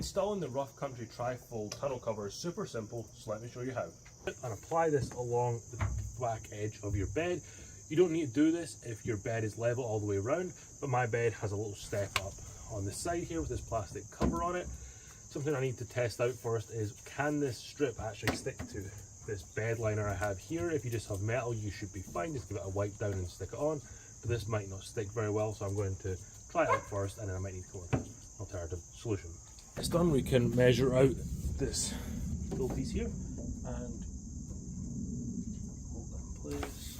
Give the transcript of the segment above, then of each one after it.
Installing the rough country tri-fold tunnel cover is super simple, so let me show you how. And apply this along the back edge of your bed. You don't need to do this if your bed is level all the way around, but my bed has a little step up on the side here with this plastic cover on it. Something I need to test out first is, can this strip actually stick to this bed liner I have here? If you just have metal, you should be fine. Just give it a wipe down and stick it on. But this might not stick very well, so I'm going to try it out first, and then I might need to go with an alternative solution. It's done, we can measure out this little piece here and hold that in place.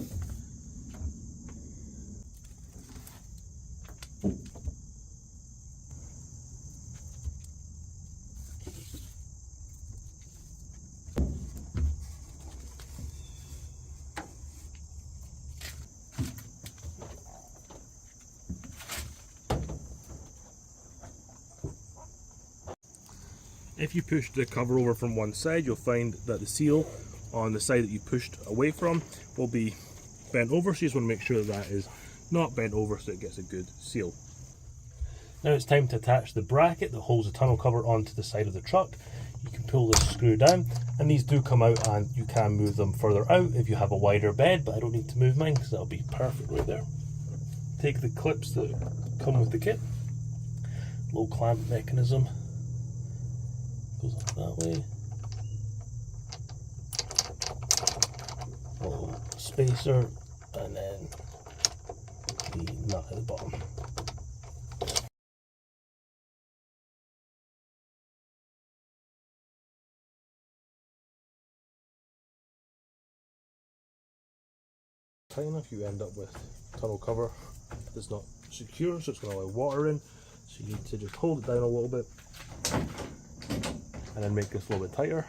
If you push the cover over from one side, you'll find that the seal on the side that you pushed away from will be bent over, so you just want to make sure that that is not bent over so it gets a good seal. Now it's time to attach the bracket that holds the tonneau cover onto the side of the truck. You can pull this screw down, and these do come out and you can move them further out if you have a wider bed, but I don't need to move mine because that'll be perfect right there. Take the clips that come with the kit, low clamp mechanism. Goes up that way. Little spacer, and then the nut at the bottom. Tight enough, you end up with tunnel cover that's not secure, so it's going to allow water in. So you need to just hold it down a little bit, and then make this a little bit tighter.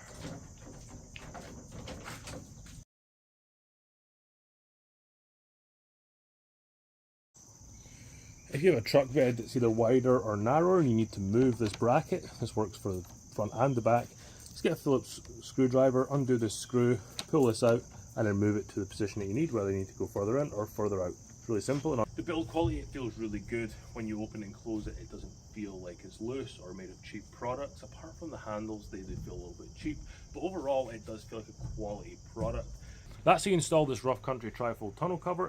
If you have a truck bed that's either wider or narrower and you need to move this bracket, this works for the front and the back, just get a Phillips screwdriver, undo this screw, pull this out, and then move it to the position that you need, whether you need to go further in or further out. It's really simple. And the build quality, it feels really good. When you open and close it, it doesn't feel like it's loose or made of cheap products. Apart from the handles, they do feel a little bit cheap, but overall it does feel like a quality product. That's how you install this rough country tri-fold tunnel cover.